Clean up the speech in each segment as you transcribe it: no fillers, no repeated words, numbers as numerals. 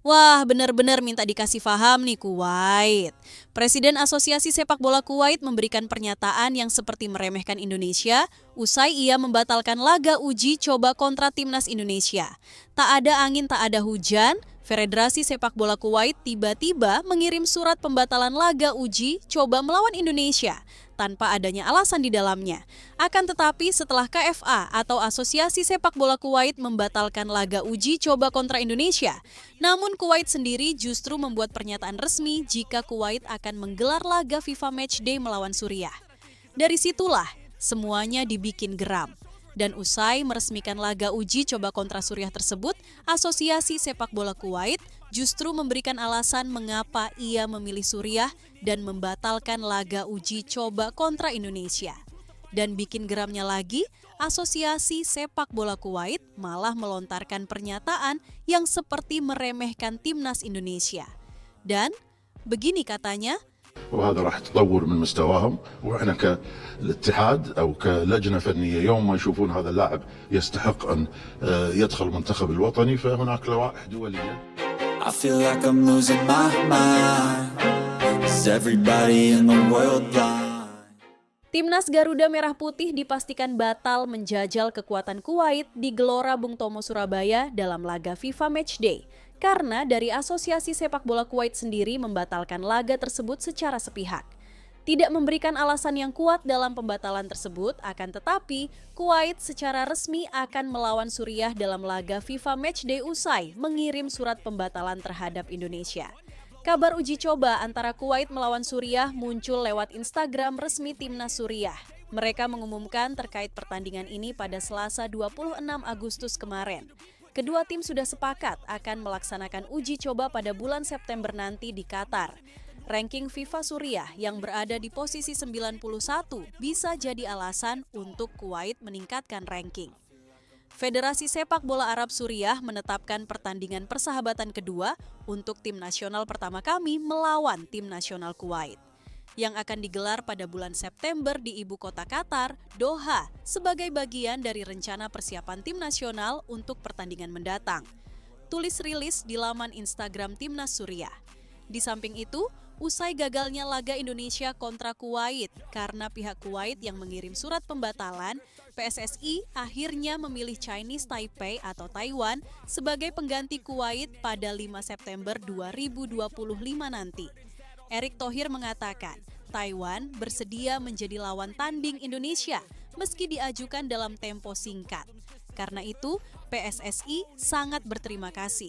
Wah, benar-benar minta dikasih paham nih Kuwait. Presiden Asosiasi Sepak Bola Kuwait memberikan pernyataan yang seperti meremehkan Indonesia usai ia membatalkan laga uji coba kontra timnas Indonesia. Tak ada angin, tak ada hujan, Federasi Sepak Bola Kuwait tiba-tiba mengirim surat pembatalan laga uji coba melawan Indonesia tanpa adanya alasan di dalamnya. Akan tetapi setelah KFA atau Asosiasi Sepak Bola Kuwait membatalkan laga uji coba kontra Indonesia, namun Kuwait sendiri justru membuat pernyataan resmi jika Kuwait akan menggelar laga FIFA Matchday melawan Suriah. Dari situlah semuanya dibikin geram. Dan usai meresmikan laga uji coba kontra Suriah tersebut, Asosiasi Sepak Bola Kuwait justru memberikan alasan mengapa ia memilih Suriah dan membatalkan laga uji coba kontra Indonesia. Dan bikin geramnya lagi, Asosiasi Sepak Bola Kuwait malah melontarkan pernyataan yang seperti meremehkan timnas Indonesia. Dan begini katanya, وهذا راح تطور من مستواهم واحنا كالاتحاد او كلجنه فنيه يوم ما يشوفون هذا اللاعب يستحق ان يدخل المنتخب الوطني فهناك لوائح دوليه. I feel like I'm losing my mind. Is everybody in the world blind? Timnas Garuda Merah Putih dipastikan batal menjajal kekuatan Kuwait di Gelora Bung Tomo Surabaya dalam laga FIFA Matchday. Karena dari Asosiasi Sepak Bola Kuwait sendiri membatalkan laga tersebut secara sepihak. Tidak memberikan alasan yang kuat dalam pembatalan tersebut, akan tetapi Kuwait secara resmi akan melawan Suriah dalam laga FIFA Matchday usai mengirim surat pembatalan terhadap Indonesia. Kabar uji coba antara Kuwait melawan Suriah muncul lewat Instagram resmi Timnas Suriah. Mereka mengumumkan terkait pertandingan ini pada Selasa 26 Agustus kemarin. Kedua tim sudah sepakat akan melaksanakan uji coba pada bulan September nanti di Qatar. Ranking FIFA Suriah yang berada di posisi 91 bisa jadi alasan untuk Kuwait meningkatkan ranking. Federasi Sepak Bola Arab Suriah menetapkan pertandingan persahabatan kedua untuk tim nasional pertama kami melawan tim nasional Kuwait, yang akan digelar pada bulan September di ibu kota Qatar, Doha, sebagai bagian dari rencana persiapan tim nasional untuk pertandingan mendatang. Tulis rilis di laman Instagram Timnas Suriah. Di samping itu, usai gagalnya laga Indonesia kontra Kuwait karena pihak Kuwait yang mengirim surat pembatalan, PSSI akhirnya memilih Chinese Taipei atau Taiwan sebagai pengganti Kuwait pada 5 September 2025 nanti. Erick Thohir mengatakan, Taiwan bersedia menjadi lawan tanding Indonesia meski diajukan dalam tempo singkat. Karena itu, PSSI sangat berterima kasih.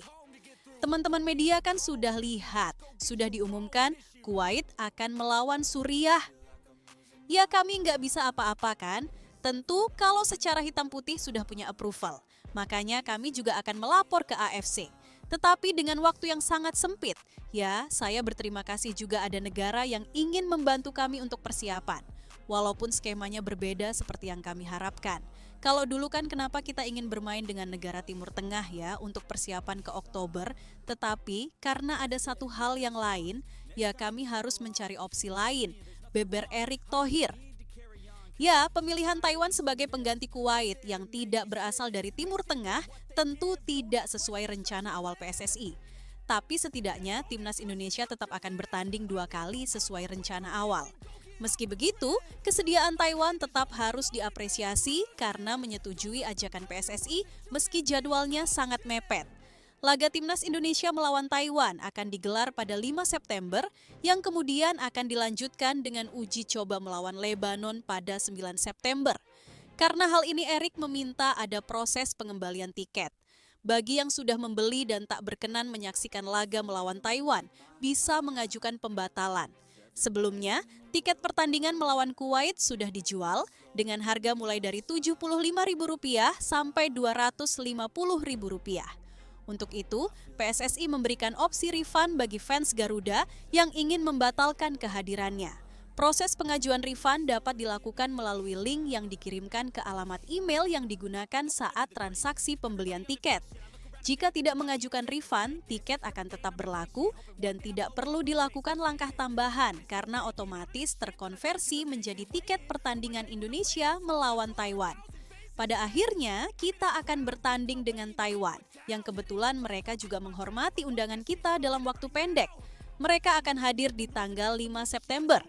Teman-teman media kan sudah lihat, sudah diumumkan Kuwait akan melawan Suriah. Ya kami nggak bisa apa-apa kan? Tentu kalau secara hitam putih sudah punya approval. Makanya kami juga akan melapor ke AFC. Tetapi dengan waktu yang sangat sempit, ya saya berterima kasih juga ada negara yang ingin membantu kami untuk persiapan. Walaupun skemanya berbeda seperti yang kami harapkan. Kalau dulu kan kenapa kita ingin bermain dengan negara Timur Tengah ya untuk persiapan ke Oktober, tetapi karena ada satu hal yang lain, ya kami harus mencari opsi lain, beber Erick Thohir. Ya, pemilihan Taiwan sebagai pengganti Kuwait yang tidak berasal dari Timur Tengah tentu tidak sesuai rencana awal PSSI. Tapi setidaknya timnas Indonesia tetap akan bertanding 2 kali sesuai rencana awal. Meski begitu, kesediaan Taiwan tetap harus diapresiasi karena menyetujui ajakan PSSI meski jadwalnya sangat mepet. Laga timnas Indonesia melawan Taiwan akan digelar pada 5 September yang kemudian akan dilanjutkan dengan uji coba melawan Lebanon pada 9 September. Karena hal ini Erick meminta ada proses pengembalian tiket. Bagi yang sudah membeli dan tak berkenan menyaksikan laga melawan Taiwan, bisa mengajukan pembatalan. Sebelumnya, tiket pertandingan melawan Kuwait sudah dijual dengan harga mulai dari Rp75.000 sampai Rp250.000. Untuk itu, PSSI memberikan opsi refund bagi fans Garuda yang ingin membatalkan kehadirannya. Proses pengajuan refund dapat dilakukan melalui link yang dikirimkan ke alamat email yang digunakan saat transaksi pembelian tiket. Jika tidak mengajukan refund, tiket akan tetap berlaku dan tidak perlu dilakukan langkah tambahan karena otomatis terkonversi menjadi tiket pertandingan Indonesia melawan Taiwan. Pada akhirnya, kita akan bertanding dengan Taiwan, yang kebetulan mereka juga menghormati undangan kita dalam waktu pendek. Mereka akan hadir di tanggal 5 September.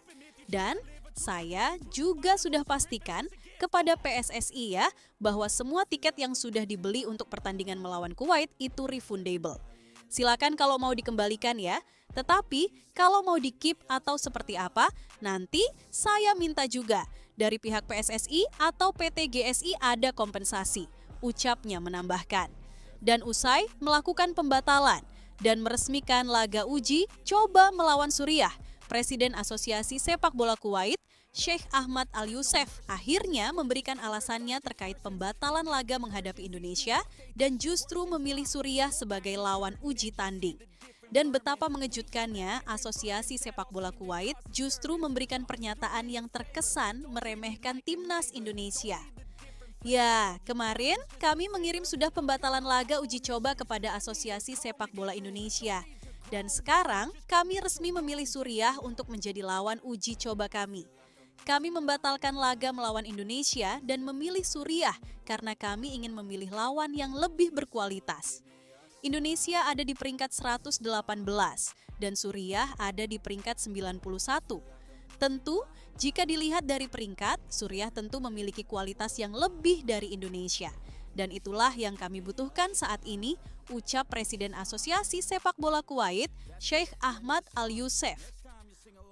Dan saya juga sudah pastikan kepada PSSI ya, bahwa semua tiket yang sudah dibeli untuk pertandingan melawan Kuwait itu refundable. Silakan kalau mau dikembalikan ya, tetapi kalau mau di-keep atau seperti apa, nanti saya minta juga dari pihak PSSI atau PT GSI ada kompensasi, ucapnya menambahkan. Dan usai melakukan pembatalan dan meresmikan laga uji coba melawan Suriah, Presiden Asosiasi Sepak Bola Kuwait, Sheikh Ahmad Al-Youssef, akhirnya memberikan alasannya terkait pembatalan laga menghadapi Indonesia dan justru memilih Suriah sebagai lawan uji tanding. Dan betapa mengejutkannya, Asosiasi Sepak Bola Kuwait justru memberikan pernyataan yang terkesan meremehkan timnas Indonesia. Ya, kemarin kami mengirim sudah pembatalan laga uji coba kepada Asosiasi Sepak Bola Indonesia. Dan sekarang kami resmi memilih Suriah untuk menjadi lawan uji coba kami. Kami membatalkan laga melawan Indonesia dan memilih Suriah karena kami ingin memilih lawan yang lebih berkualitas. Indonesia ada di peringkat 118 dan Suriah ada di peringkat 91. Tentu, jika dilihat dari peringkat, Suriah tentu memiliki kualitas yang lebih dari Indonesia. Dan itulah yang kami butuhkan saat ini, ucap Presiden Asosiasi Sepak Bola Kuwait, Sheikh Ahmad Al-Youssef.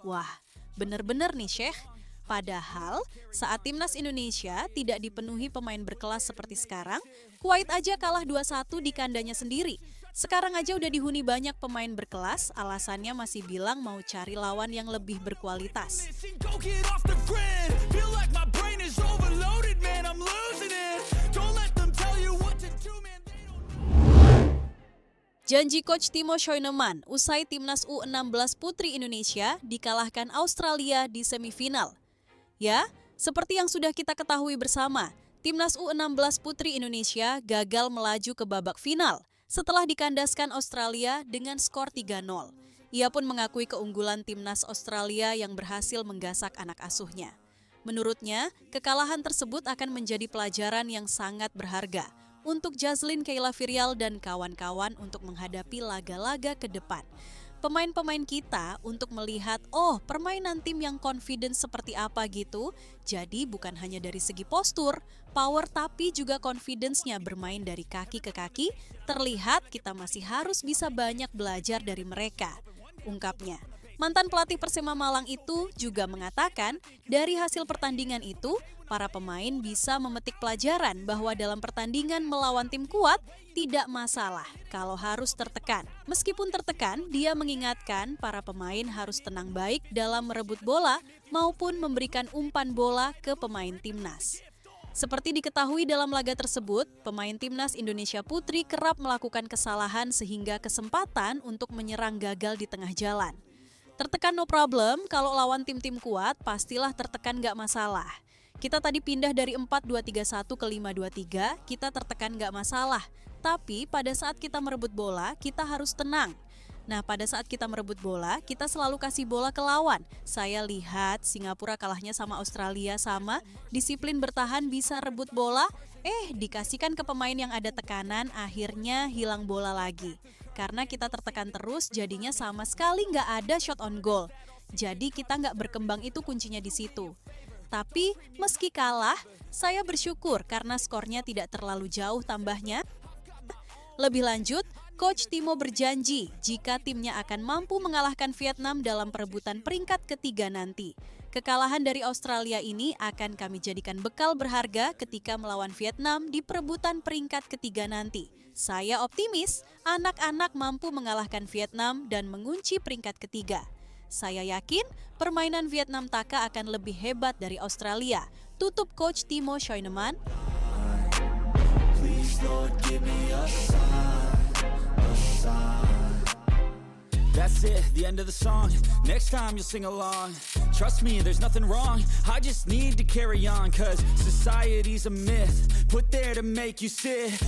Wah, benar-benar nih Sheikh. Padahal saat timnas Indonesia tidak dipenuhi pemain berkelas seperti sekarang, Kuwait aja kalah 2-1 di kandangnya sendiri. Sekarang aja udah dihuni banyak pemain berkelas, alasannya masih bilang mau cari lawan yang lebih berkualitas. Janji Coach Timo Scheunemann usai timnas U16 Putri Indonesia dikalahkan Australia di semifinal. Ya, seperti yang sudah kita ketahui bersama, timnas U16 Putri Indonesia gagal melaju ke babak final setelah dikandaskan Australia dengan skor 3-0. Ia pun mengakui keunggulan timnas Australia yang berhasil menggasak anak asuhnya. Menurutnya, kekalahan tersebut akan menjadi pelajaran yang sangat berharga untuk Jazlyn Kayla Firial dan kawan-kawan untuk menghadapi laga-laga ke depan. Pemain-pemain kita untuk melihat, permainan tim yang confident seperti apa gitu. Jadi bukan hanya dari segi postur, power, tapi juga confidence-nya bermain dari kaki ke kaki. Terlihat kita masih harus bisa banyak belajar dari mereka, ungkapnya. Mantan pelatih Persema Malang itu juga mengatakan dari hasil pertandingan itu, para pemain bisa memetik pelajaran bahwa dalam pertandingan melawan tim kuat tidak masalah kalau harus tertekan. Meskipun tertekan, dia mengingatkan para pemain harus tenang baik dalam merebut bola maupun memberikan umpan bola ke pemain timnas. Seperti diketahui dalam laga tersebut, pemain timnas Indonesia Putri kerap melakukan kesalahan sehingga kesempatan untuk menyerang gagal di tengah jalan. Tertekan no problem, kalau lawan tim-tim kuat pastilah tertekan gak masalah. Kita tadi pindah dari 4-2-3-1 ke 5-2-3, kita tertekan gak masalah. Tapi pada saat kita merebut bola, kita harus tenang. Nah, pada saat kita merebut bola, kita selalu kasih bola ke lawan. Saya lihat Singapura kalahnya sama Australia sama, disiplin bertahan bisa rebut bola, dikasihkan ke pemain yang ada tekanan, akhirnya hilang bola lagi. Karena kita tertekan terus, jadinya sama sekali nggak ada shot on goal. Jadi kita nggak berkembang, itu kuncinya di situ. Tapi meski kalah, saya bersyukur karena skornya tidak terlalu jauh tambahnya. Lebih lanjut, Coach Timo berjanji jika timnya akan mampu mengalahkan Vietnam dalam perebutan peringkat ketiga nanti. Kekalahan dari Australia ini akan kami jadikan bekal berharga ketika melawan Vietnam di perebutan peringkat ketiga nanti. Saya optimis anak-anak mampu mengalahkan Vietnam dan mengunci peringkat ketiga. Saya yakin permainan Vietnam Taka akan lebih hebat dari Australia. Tutup Coach Timo Scheunemann. Please, Lord, give me a sign. That's it, the end of the song. Next time you'll sing along. Trust me, there's nothing wrong. I just need to carry on, 'cause society's a myth put there to make you sit.